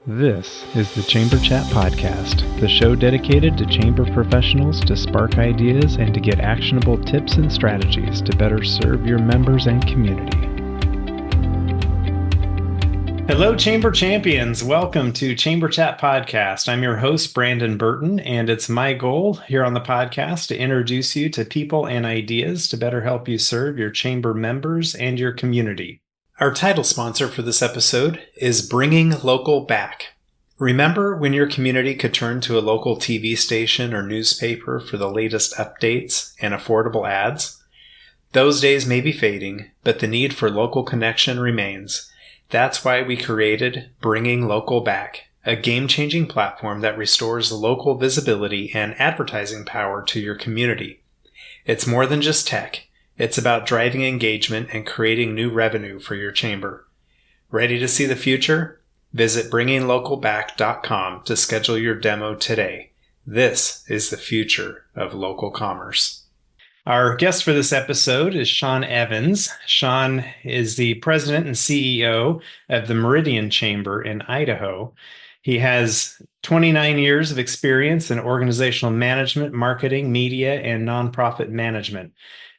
This is the Chamber Chat Podcast, the show dedicated to chamber professionals to spark ideas and to get actionable tips and strategies to better serve your members and community. Hello, Chamber Champions. Welcome to Chamber Chat Podcast. I'm your host, Brandon Burton, and it's my goal here on the podcast to introduce you to people and ideas to better help you serve your chamber members and your community. Our title sponsor for this episode is Bringing Local Back. Remember when your community could turn to a local TV station or newspaper for the latest updates and affordable ads? Those days may be fading, but the need for local connection remains. That's why we created Bringing Local Back, a game-changing platform that restores local visibility and advertising power to your community. It's more than just tech. It's about driving engagement and creating new revenue for your chamber. Ready to see the future? Visit bringinglocalback.com to schedule your demo today. This is the future of local commerce. Our guest for this episode is Sean Evans. Sean is the president and CEO of the Meridian Chamber in Idaho. He has 29 years of experience in organizational management, marketing, media, and nonprofit management.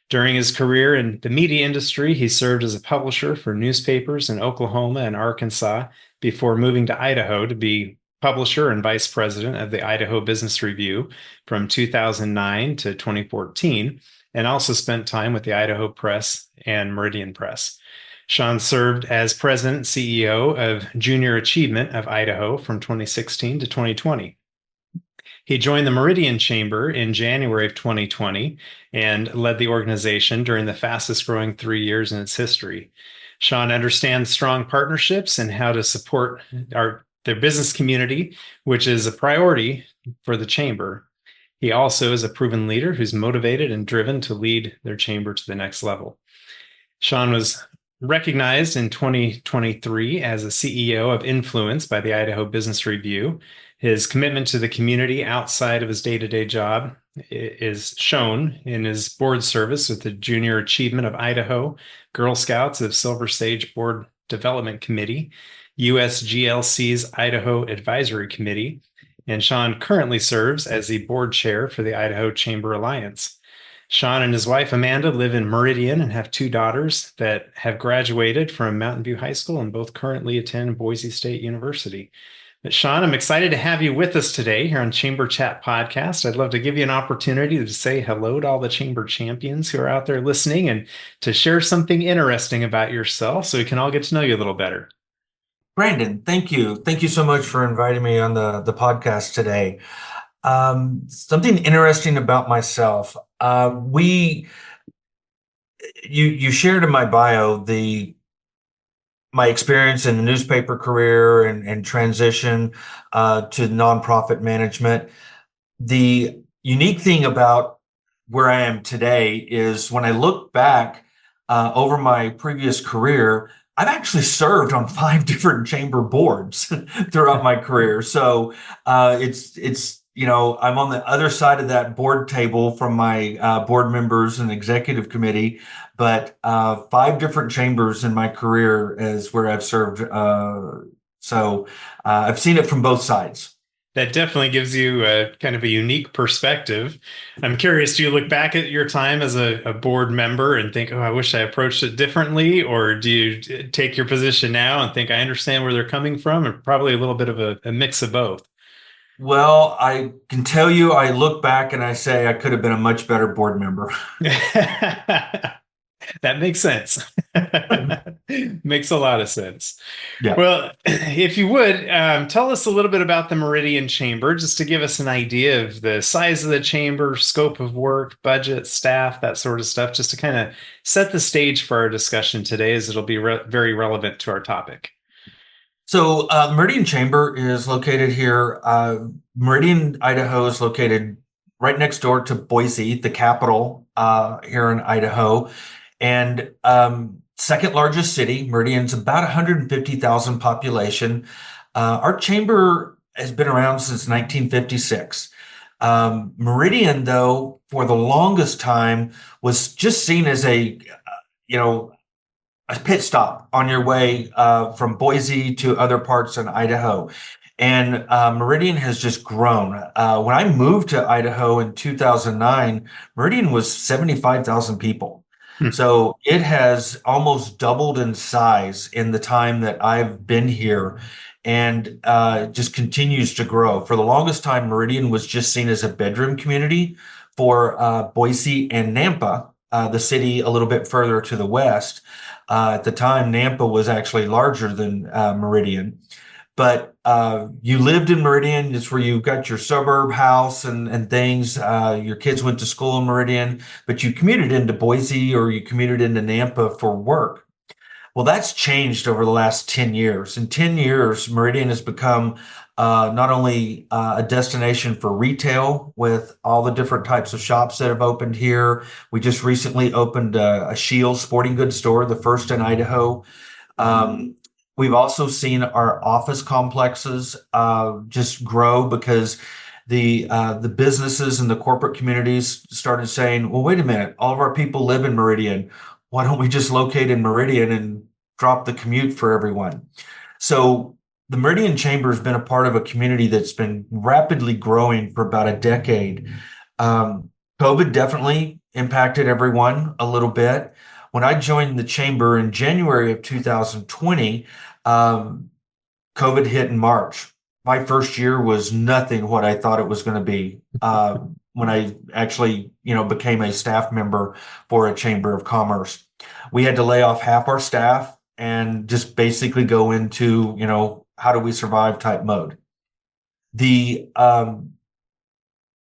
During his career in the media industry, he served as a publisher for newspapers in Oklahoma and Arkansas before moving to Idaho to be publisher and vice president of the Idaho Business Review from 2009 to 2014, and also spent time with the Idaho Press and Meridian Press. Sean served as president and CEO of Junior Achievement of Idaho from 2016 to 2020. He joined the Meridian Chamber in January of 2020 and led the organization during the fastest growing 3 years in its history. Sean understands strong partnerships and how to support their business community, which is a priority for the chamber. He also is a proven leader who's motivated and driven to lead their chamber to the next level. Sean was recognized in 2023 as a CEO of Influence by the Idaho Business Review. His commitment to the community outside of his day-to-day job is shown in his board service with the Junior Achievement of Idaho, Girl Scouts of Silver Sage Board Development Committee, USGLC's Idaho Advisory Committee, and Sean currently serves as the board chair for the Idaho Chamber Alliance. Sean and his wife Amanda live in Meridian and have 2 daughters that have graduated from Mountain View High School and both currently attend Boise State University. But Sean, I'm excited to have you with us today here on Chamber Chat Podcast. I'd love to give you an opportunity to say hello to all the chamber champions who are out there listening and to share something interesting about yourself so we can all get to know you a little better. Brandon, thank you. Thank you so much for inviting me on the podcast today. Something interesting about myself. You shared in my bio my experience in the newspaper career and transition to nonprofit management. The unique thing about where I am today is when I look back over my previous career, I've actually served on 5 different chamber boards throughout my career. So it's I'm on the other side of that board table from my board members and executive committee, but 5 different chambers in my career is where I've served. So I've seen it from both sides. That definitely gives you kind of a unique perspective. I'm curious, do you look back at your time as a board member and think, oh, I wish I approached it differently? Or do you take your position now and think, I understand where they're coming from? Or probably a little bit of a mix of both? Well, I can tell you, I look back and I say I could have been a much better board member. That makes sense. Makes a lot of sense. Yeah. Well, if you would, tell us a little bit about the Meridian Chamber, just to give us an idea of the size of the chamber, scope of work, budget, staff, that sort of stuff, just to kind of set the stage for our discussion today, as it'll be very relevant to our topic. So Meridian Chamber is located here. Meridian, Idaho is located right next door to Boise, the capital here in Idaho. And second largest city, Meridian's about 150,000 population. Our chamber has been around since 1956. Meridian, though, for the longest time was just seen as a a pit stop on your way from Boise to other parts in Idaho. And Meridian has just grown. When I moved to Idaho in 2009, Meridian was 75,000 people. Hmm. So it has almost doubled in size in the time that I've been here, and just continues to grow. For the longest time, Meridian was just seen as a bedroom community for Boise and Nampa, the city a little bit further to the west. At the time, Nampa was actually larger than Meridian. But you lived in Meridian. It's where you got your suburb house and things. Your kids went to school in Meridian, but you commuted into Boise or you commuted into Nampa for work. Well, that's changed over the last 10 years. In 10 years, Meridian has become not only a destination for retail with all the different types of shops that have opened here. We just recently opened a Shield sporting goods store, the first in Idaho. Um, we've also seen our office complexes just grow because the businesses and the corporate communities started saying, well, wait a minute, all of our people live in Meridian. Why don't we just locate in Meridian and drop the commute for everyone? So the Meridian Chamber has been a part of a community that's been rapidly growing for about a decade. COVID definitely impacted everyone a little bit. When I joined the chamber in January of 2020, COVID hit in March. My first year was nothing what I thought it was going to be when I actually, became a staff member for a chamber of commerce. We had to lay off half our staff and just basically go into, how do we survive type mode. The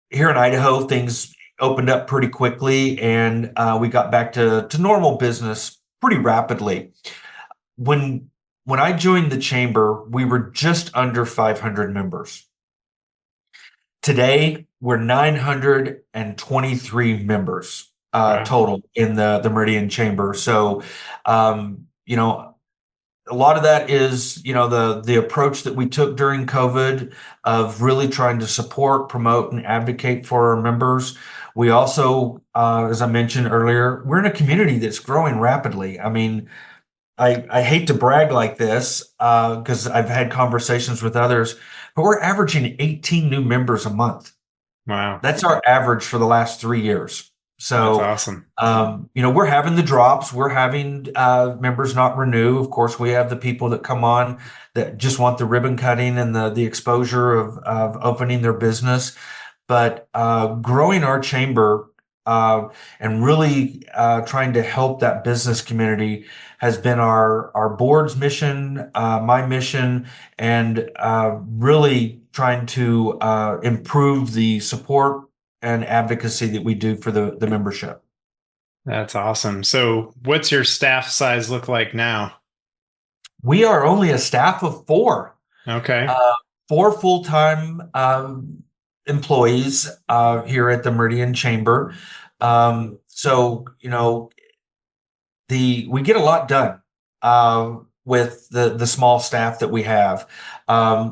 Here in Idaho, things opened up pretty quickly, and we got back to normal business pretty rapidly. When I joined the chamber, we were just under 500 members. Today, we're 923 members Wow. total in the Meridian Chamber. So, a lot of that is, the approach that we took during COVID of really trying to support, promote, and advocate for our members. We also, as I mentioned earlier, we're in a community that's growing rapidly. I mean, I hate to brag like this because I've had conversations with others, but we're averaging 18 new members a month. Wow. That's our average for the last 3 years. That's So, awesome. we're having the drops. We're having members not renew. Of course, we have the people that come on that just want the ribbon cutting and the exposure of opening their business. But growing our chamber and really trying to help that business community has been our board's mission, my mission, and really trying to improve the support and advocacy that we do for the membership. That's awesome. So what's your staff size look like now? We are only a staff of 4. Okay. 4 full-time employees here at the Meridian Chamber. So, we get a lot done with the small staff that we have.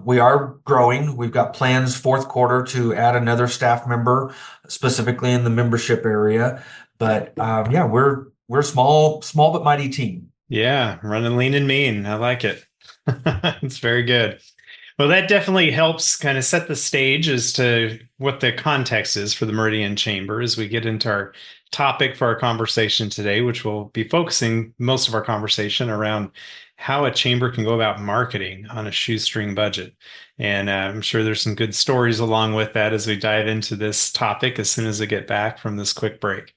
We are growing. We've got plans fourth quarter to add another staff member, specifically in the membership area. But we're small but mighty team. Yeah, running lean and mean. I like it. It's very good. Well, that definitely helps kind of set the stage as to what the context is for the Meridian Chamber as we get into our topic for our conversation today, which will be focusing most of our conversation around how a chamber can go about marketing on a shoestring budget. And I'm sure there's some good stories along with that as we dive into this topic as soon as I get back from this quick break.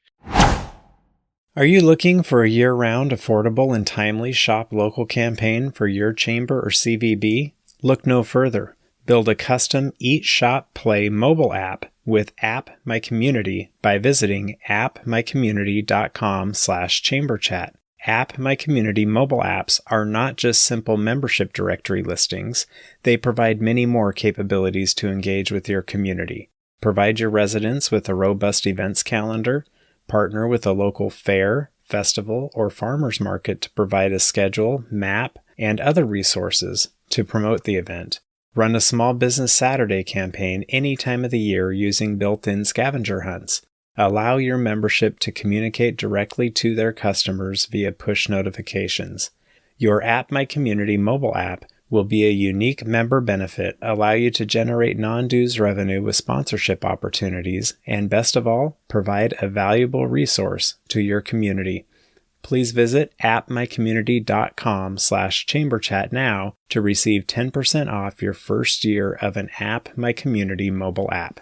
Are you looking for a year-round, affordable, and timely shop local campaign for your chamber or CVB? Look no further. Build a custom Eat, Shop, Play mobile app with App My Community by visiting appmycommunity.com/chamberchat. App My Community mobile apps are not just simple membership directory listings. They provide many more capabilities to engage with your community. Provide your residents with a robust events calendar. Partner with a local fair, festival, or farmers market to provide a schedule, map, and other resources to promote the event. Run a small business Saturday campaign any time of the year using built-in scavenger hunts. Allow your membership to communicate directly to their customers via push notifications. Your App My Community mobile app will be a unique member benefit, allow you to generate non-dues revenue with sponsorship opportunities, and best of all, provide a valuable resource to your community. Please visit appmycommunity.com/chamberchat now to receive 10% off your first year of an App My Community mobile app.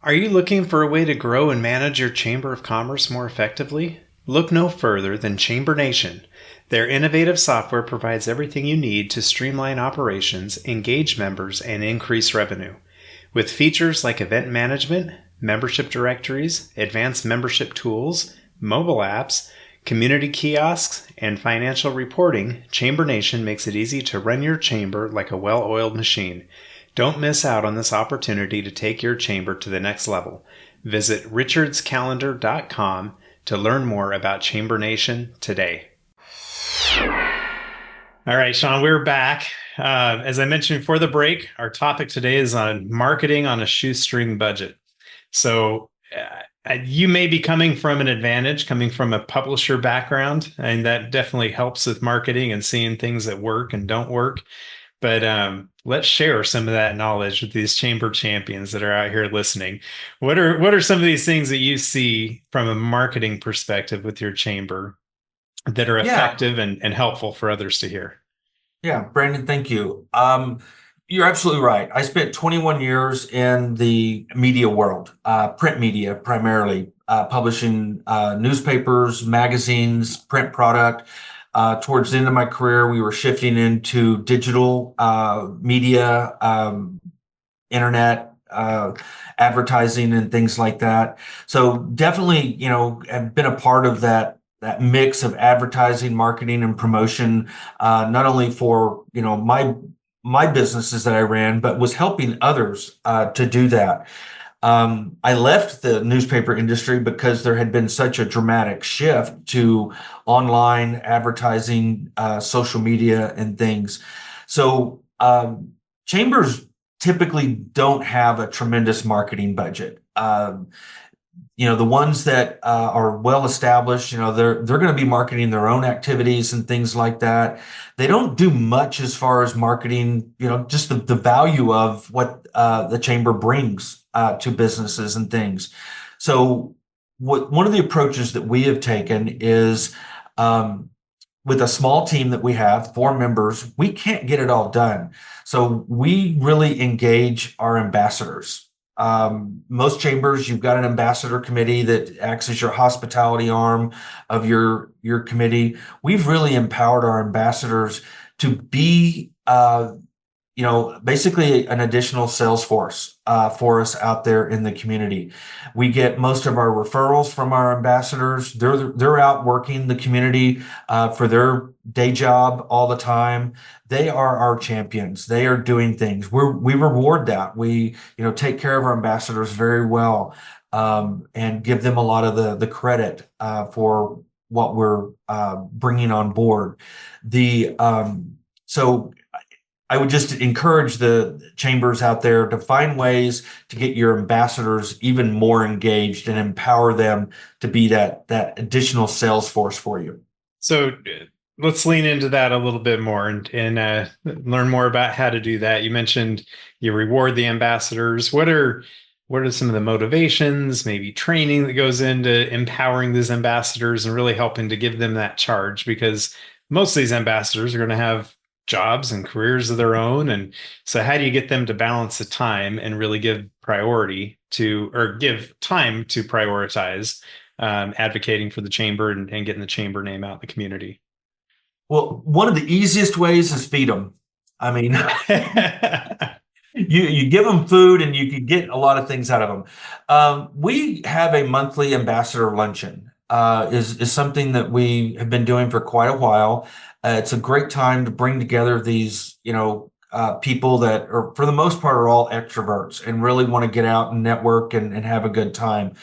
Are you looking for a way to grow and manage your Chamber of Commerce more effectively? Look no further than Chamber Nation. Their innovative software provides everything you need to streamline operations, engage members, and increase revenue. With features like event management, membership directories, advanced membership tools, mobile apps, community kiosks, and financial reporting, Chamber Nation makes it easy to run your chamber like a well-oiled machine. Don't miss out on this opportunity to take your chamber to the next level. Visit richardscalendar.com to learn more about Chamber Nation today. All right, Sean, we're back. As I mentioned before the break, our topic today is on marketing on a shoestring budget. So you may be coming from an advantage, coming from a publisher background, and that definitely helps with marketing and seeing things that work and don't work. But let's share some of that knowledge with these chamber champions that are out here listening. What are some of these things that you see from a marketing perspective with your chamber that are effective and helpful for others to hear? Yeah, Brandon, thank you. You're absolutely right. I spent 21 years in the media world, print media primarily, publishing newspapers, magazines, print product. Towards the end of my career, we were shifting into digital media, internet, advertising, and things like that. So definitely, have been a part of that mix of advertising, marketing, and promotion, not only for my businesses that I ran, but was helping others to do that. I left the newspaper industry because there had been such a dramatic shift to online advertising, social media, and things. So chambers typically don't have a tremendous marketing budget. The ones that are well established, they're going to be marketing their own activities and things like that. They don't do much as far as marketing, just the value of what the chamber brings to businesses and things. So one of the approaches that we have taken is with a small team that we have, 4 members, we can't get it all done. So we really engage our ambassadors. Most chambers, you've got an ambassador committee that acts as your hospitality arm of your committee. We've really empowered our ambassadors to be, basically an additional sales force for us out there in the community. We get most of our referrals from our ambassadors. They're out working the community for their day job all the time. They are our champions. They are doing things. We reward that. We take care of our ambassadors very well, and give them a lot of the credit for what we're bringing on board. So I would just encourage the chambers out there to find ways to get your ambassadors even more engaged and empower them to be that additional sales force for you. So let's lean into that a little bit more and learn more about how to do that. You mentioned you reward the ambassadors. What are some of the motivations, maybe training that goes into empowering these ambassadors and really helping to give them that charge? Because most of these ambassadors are going to have jobs and careers of their own. And so how do you get them to balance the time and really give priority to, or give time to prioritize advocating for the chamber and getting the chamber name out in the community? Well, one of the easiest ways is feed them. I mean, you give them food and you can get a lot of things out of them. We have a monthly ambassador luncheon. Is something that we have been doing for quite a while. It's a great time to bring together these, people that are, for the most part, are all extroverts and really want to get out and network and have a good time.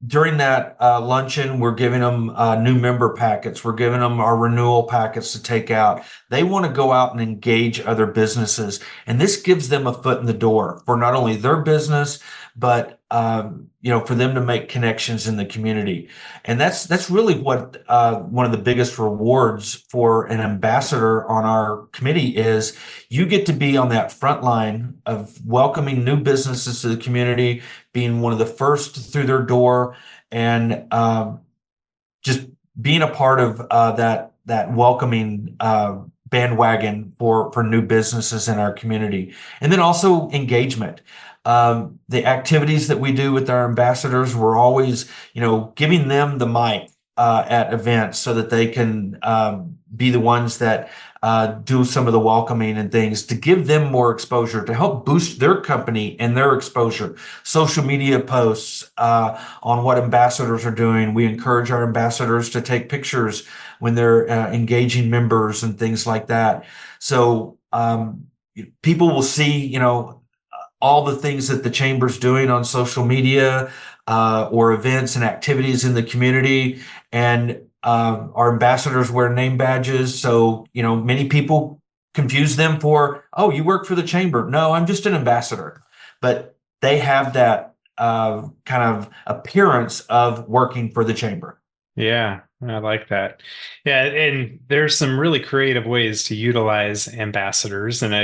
During that luncheon, we're giving them new member packets. We're giving them our renewal packets to take out. They want to go out and engage other businesses. And this gives them a foot in the door for not only their business, but for them to make connections in the community. And that's really what one of the biggest rewards for an ambassador on our committee is. You get to be on that front line of welcoming new businesses to the community, being one of the first through their door, and just being a part of that welcoming bandwagon for new businesses in our community. And then also engagement. The activities that we do with our ambassadors, we're always, giving them the mic at events so that they can be the ones that do some of the welcoming and things to give them more exposure, to help boost their company and their exposure. Social media posts on what ambassadors are doing. We encourage our ambassadors to take pictures when they're engaging members and things like that. So people will see, all the things that the chamber's doing on social media or events and activities in the community. And our ambassadors wear name badges. So, many people confuse them for, oh, you work for the chamber. No, I'm just an ambassador. But they have that kind of appearance of working for the chamber. Yeah, I like that. Yeah, and there's some really creative ways to utilize ambassadors, and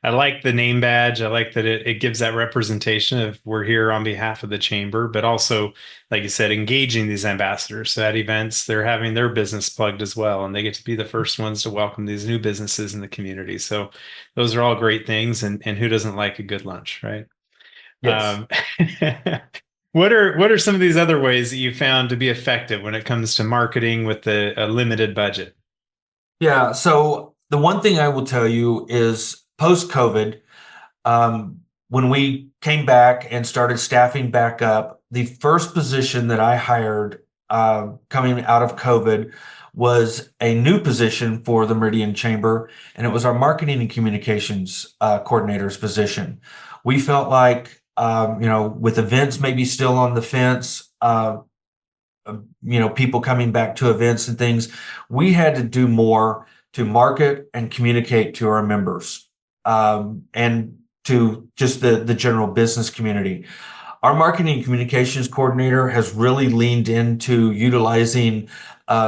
I like the name badge. I like that it gives that representation of we're here on behalf of the chamber, but also, like you said, engaging these ambassadors. So at events, they're having their business plugged as well, and they get to be the first ones to welcome these new businesses in the community. So those are all great things, and who doesn't like a good lunch, right? Yes. Um, what are some of these other ways that you found to be effective when it comes to marketing with a limited budget? Yeah. So the one thing I will tell you is post-COVID, when we came back and started staffing back up, the first position that I hired coming out of COVID was a new position for the Meridian Chamber, and it was our marketing and communications coordinator's position. We felt like, with events maybe still on the fence, people coming back to events and things, we had to do more to market and communicate to our members and to just the general business community. Our marketing and communications coordinator has really leaned into utilizing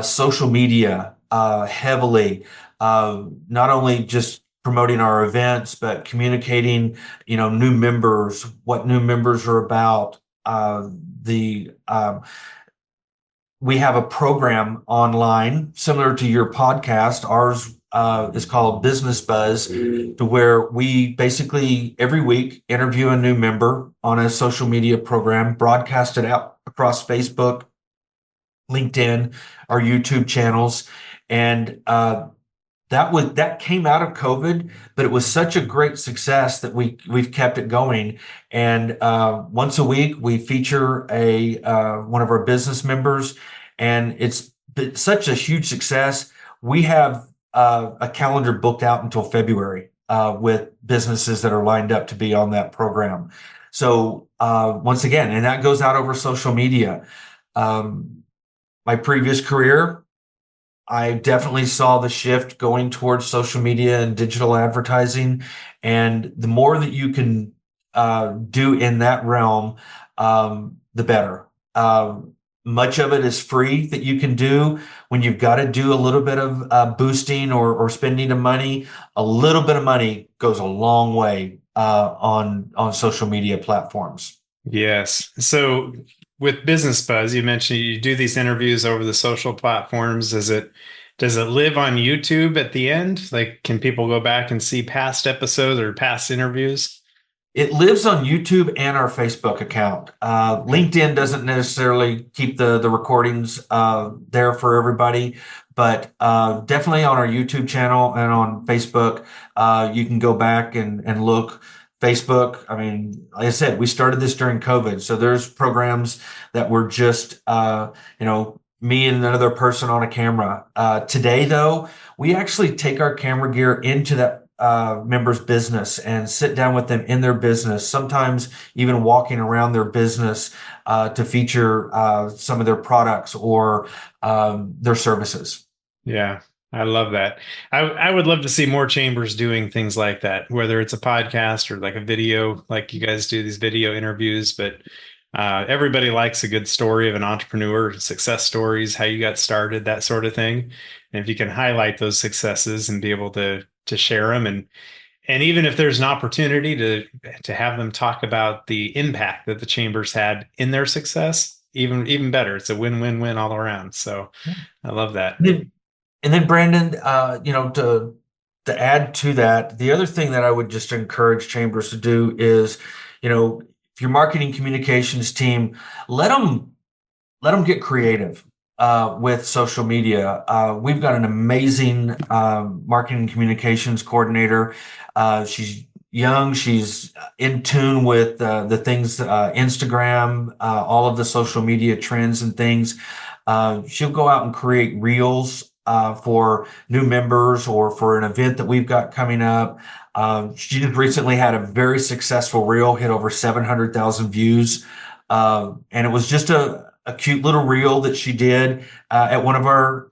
social media heavily, not only just promoting our events, but communicating, new members, what new members are about, the we have a program online similar to your podcast. Ours is called Business Buzz, to where we basically every week interview a new member on a social media program, broadcast it out across Facebook, LinkedIn, our YouTube channels, and that came out of COVID, but it was such a great success that we've kept it going. And once a week, we feature a one of our business members, and it's been such a huge success. We have a calendar booked out until February with businesses that are lined up to be on that program. So once again, and that goes out over social media. My previous career, I definitely saw the shift going towards social media and digital advertising. And the more that you can do in that realm, the better. Much of it is free that you can do. When you've got to do a little bit of boosting or spending of money, a little bit of money goes a long way on social media platforms. Yes. So with Business Buzz, you mentioned you do these interviews over the social platforms. Does it live on YouTube at the end? Like, can people go back and see past episodes or past interviews? It lives on YouTube and our Facebook account. LinkedIn doesn't necessarily keep the recordings there for everybody, but definitely on our YouTube channel and on Facebook, you can go back and look. Facebook, I mean, like I said, we started this during COVID, so there's programs that were just, me and another person on a camera. Today, though, we actually take our camera gear into that member's business and sit down with them in their business, sometimes even walking around their business to feature some of their products or their services. Yeah. I love that. I would love to see more chambers doing things like that, whether it's a podcast or like a video, like you guys do these video interviews. But everybody likes a good story of an entrepreneur, success stories, how you got started, that sort of thing. And if you can highlight those successes and be able to share them, and even if there's an opportunity to have them talk about the impact that the chambers had in their success, even better. It's a win-win-win all around. So I love that. Then, and then Brandon, to add to that, the other thing that I would just encourage chambers to do is, if your marketing communications team, let them get creative with social media. We've got an amazing marketing communications coordinator. She's young. She's in tune with the things, Instagram, all of the social media trends and things. She'll go out and create reels for new members or for an event that we've got coming up. She just recently had a very successful reel, hit over 700,000 views. And it was just a cute little reel that she did at one of our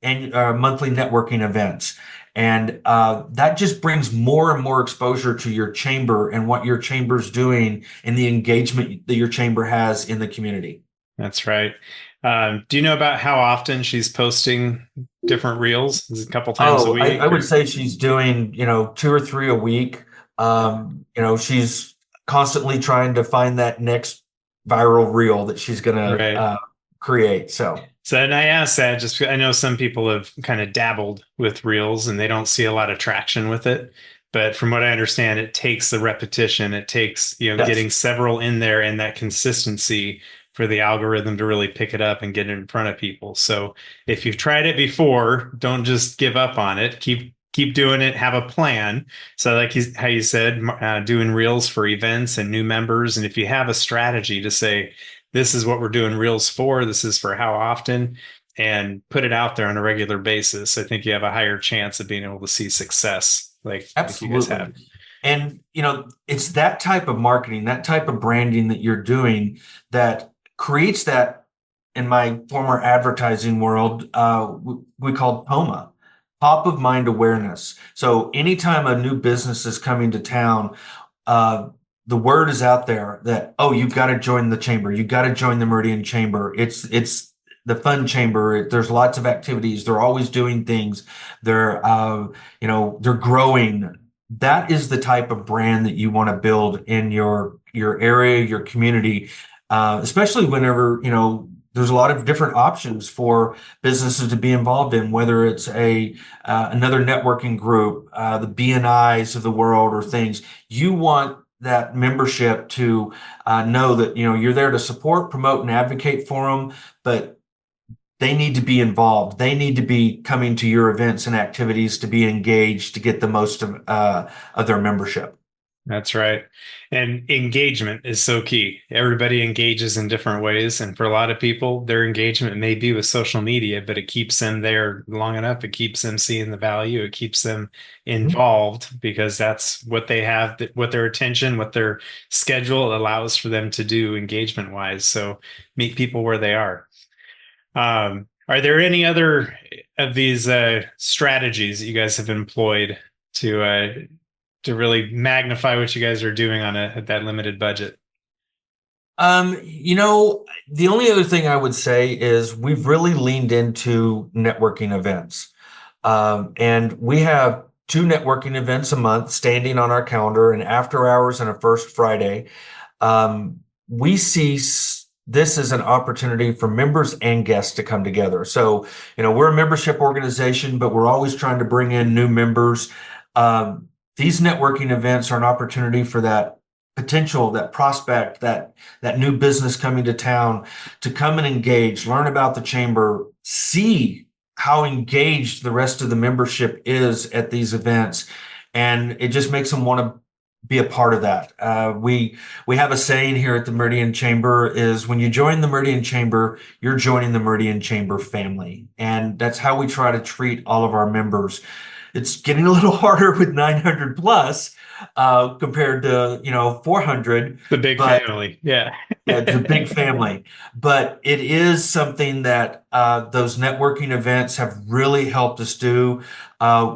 monthly networking events. And that just brings more and more exposure to your chamber and what your chamber's doing and the engagement that your chamber has in the community. That's right. Do you know about how often she's posting different reels? Is it a couple times a Oh, I week would or? say she's doing, 2 or 3 a week. She's constantly trying to find that next viral reel that she's going to Right. create. So, So, and I asked that just I know some people have kind of dabbled with reels and they don't see a lot of traction with it. But from what I understand, it takes the repetition. It takes, yes, getting several in there and that consistency for the algorithm to really pick it up and get it in front of people. So if you've tried it before, don't just give up on it. Keep doing it. Have a plan. So like how you said, doing reels for events and new members. And if you have a strategy to say, this is what we're doing reels for, this is for how often, and put it out there on a regular basis, I think you have a higher chance of being able to see success like you guys absolutely. have. And, it's that type of marketing, that type of branding that you're doing that creates that in my former advertising world, we called POMA, top of mind awareness. So anytime a new business is coming to town, uh, the word is out there that, oh, you've got to join the chamber. You've got to join the Meridian Chamber. It's the fun chamber. There's lots of activities. They're always doing things. They're growing. That is the type of brand that you want to build in your area, your community, especially whenever, there's a lot of different options for businesses to be involved in, whether it's another networking group, the BNIs of the world or things. You want that membership to know that you're there to support, promote, and advocate for them, but they need to be involved. They need to be coming to your events and activities to be engaged to get the most of their membership. That's right. And engagement is so key. Everybody engages in different ways. And for a lot of people, their engagement may be with social media, but it keeps them there long enough. It keeps them seeing the value. It keeps them involved because that's what they have, what their attention, what their schedule allows for them to do engagement wise. So meet people where they are. Are there any other of these strategies that you guys have employed to really magnify what you guys are doing on that limited budget? The only other thing I would say is we've really leaned into networking events. And we have 2 networking events a month standing on our calendar, and after hours and a first Friday. We see this as an opportunity for members and guests to come together. So, we're a membership organization, but we're always trying to bring in new members. These networking events are an opportunity for that potential, that prospect, that new business coming to town to come and engage, learn about the chamber, see how engaged the rest of the membership is at these events. And it just makes them want to be a part of that. We have a saying here at the Meridian Chamber is when you join the Meridian Chamber, you're joining the Meridian Chamber family. And that's how we try to treat all of our members. It's getting a little harder with 900 plus compared to 400. The big But family. Yeah. yeah, it's a big family. But it is something that those networking events have really helped us do.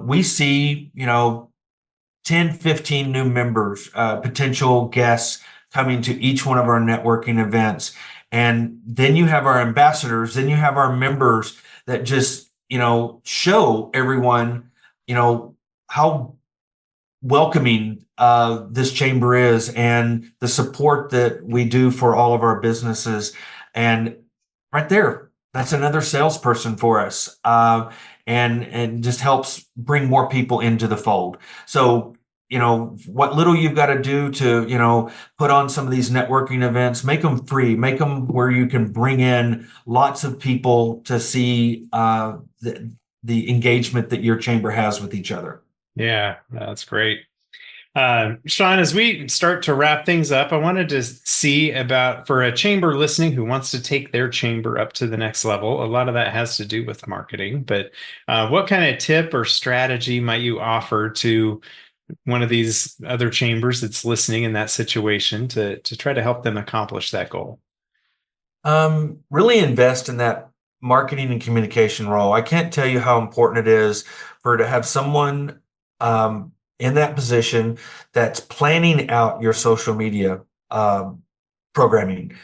We see 10, 15 new members, potential guests coming to each one of our networking events. And then you have our ambassadors, then you have our members that just, show everyone, how welcoming this chamber is and the support that we do for all of our businesses. And right there, that's another salesperson for us, and just helps bring more people into the fold. So, what little you've got to do to, put on some of these networking events, make them free, make them where you can bring in lots of people to see the engagement that your chamber has with each other. Yeah, that's great. Sean, as we start to wrap things up, I wanted to see about for a chamber listening who wants to take their chamber up to the next level. A lot of that has to do with marketing, but what kind of tip or strategy might you offer to one of these other chambers that's listening in that situation to try to help them accomplish that goal? Really invest in that marketing and communication role. I can't tell you how important it is for to have someone in that position that's planning out your social media programming.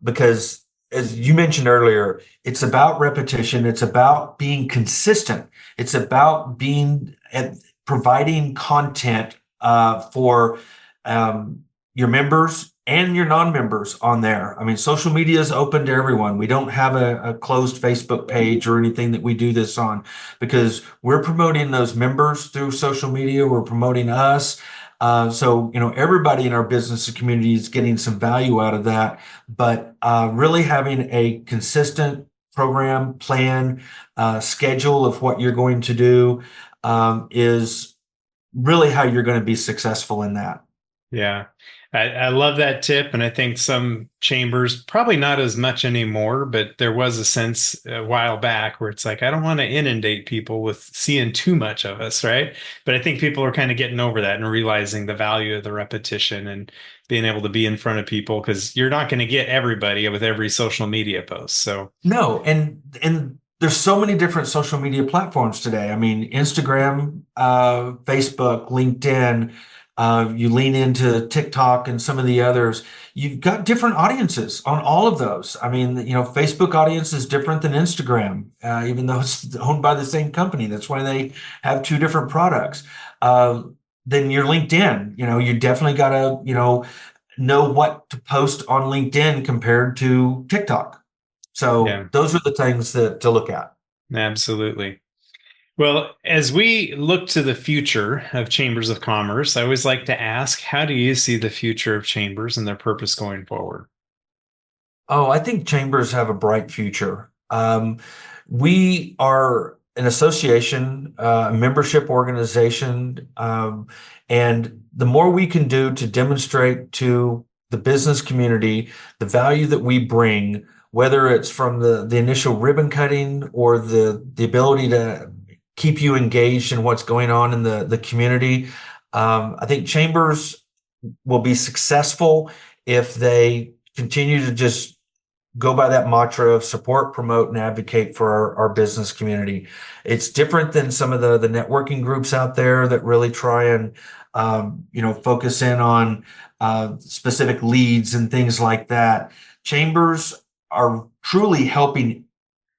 Because as you mentioned earlier, it's about repetition. It's about being consistent. It's about being providing content for your members and your non-members on there. I mean, social media is open to everyone. We don't have a closed Facebook page or anything that we do this on, because we're promoting those members through social media. We're promoting us. So, everybody in our business community is getting some value out of that, but really having a consistent program, plan, schedule of what you're going to do is really how you're going to be successful in that. Yeah, I love that tip. And I think some chambers, probably not as much anymore, but there was a sense a while back where it's like, I don't want to inundate people with seeing too much of us, right? But I think people are kind of getting over that and realizing the value of the repetition and being able to be in front of people, because you're not going to get everybody with every social media post. So, No, and there's so many different social media platforms today. I mean, Instagram, Facebook, LinkedIn, you lean into TikTok and some of the others. You've got different audiences on all of those. I mean, Facebook audience is different than Instagram, even though it's owned by the same company. That's why they have two different products. Then your LinkedIn, you definitely got to, know what to post on LinkedIn compared to TikTok. So yeah, those are the things to look at. absolutely. Well, as we look to the future of chambers of commerce, I always like to ask, how do you see the future of chambers and their purpose going forward? Oh, I think chambers have a bright future. We are an association, a membership organization, and the more we can do to demonstrate to the business community the value that we bring, whether it's from the initial ribbon cutting or the ability to keep you engaged in what's going on in the community, I think chambers will be successful if they continue to just go by that mantra of support, promote, and advocate for our business community. It's different than some of the networking groups out there that really try and focus in on specific leads and things like that. Chambers are truly helping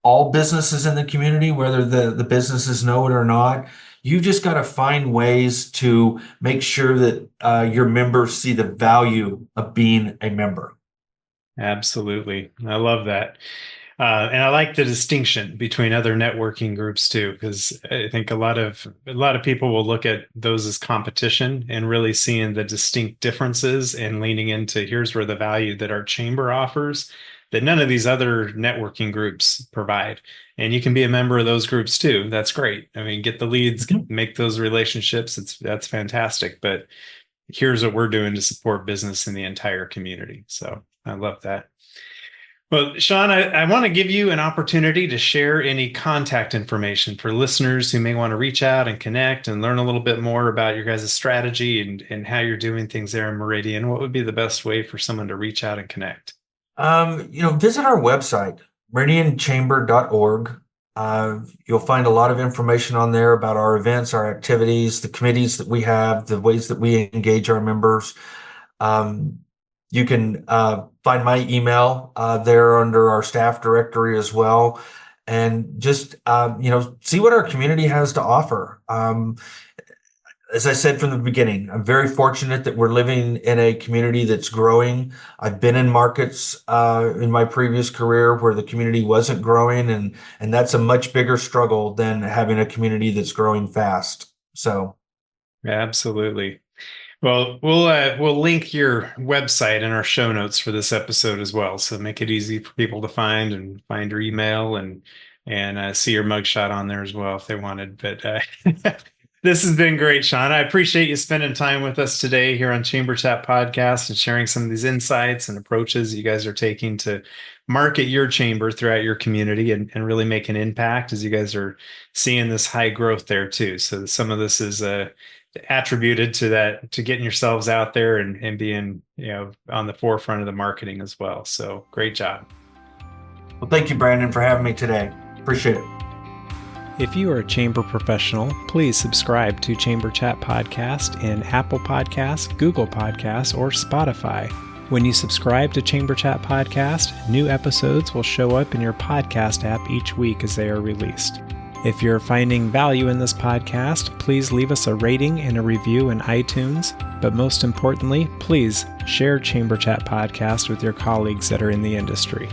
all businesses in the community, whether the businesses know it or not. You just got to find ways to make sure that your members see the value of being a member. Absolutely. I love that. And I like the distinction between other networking groups too, because I think a lot of people will look at those as competition, and really seeing the distinct differences and leaning into here's where the value that our chamber offers that none of these other networking groups provide. And you can be a member of those groups too. That's great. I mean, get the leads, Mhm. make those relationships. That's fantastic. But here's what we're doing to support business in the entire community. So I love that. Well, Sean, I want to give you an opportunity to share any contact information for listeners who may want to reach out and connect and learn a little bit more about your guys' strategy and how you're doing things there in Meridian. What would be the best way for someone to reach out and connect? Visit our website, meridianchamber.org. You'll find a lot of information on there about our events, our activities, the committees that we have, the ways that we engage our members. Um, you can find my email there under our staff directory as well. And just, see what our community has to offer. As I said from the beginning, I'm very fortunate that we're living in a community that's growing. I've been in markets in my previous career where the community wasn't growing, and that's a much bigger struggle than having a community that's growing fast. So, Absolutely. Well, we'll link your website in our show notes for this episode as well, so make it easy for people to find your email and see your mugshot on there as well if they wanted. But this has been great, Sean. I appreciate you spending time with us today here on Chamber Chat Podcast and sharing some of these insights and approaches you guys are taking to market your chamber throughout your community and really make an impact as you guys are seeing this high growth there too. So some of this is attributed to that, to getting yourselves out there and being, on the forefront of the marketing as well. So great job. well, thank you, Brandon, for having me today. Appreciate it. If you are a chamber professional, please subscribe to Chamber Chat Podcast in Apple Podcasts, Google Podcasts, or Spotify. When you subscribe to Chamber Chat Podcast, new episodes will show up in your podcast app each week as they are released. If you're finding value in this podcast, please leave us a rating and a review in iTunes. But most importantly, please share Chamber Chat Podcast with your colleagues that are in the industry.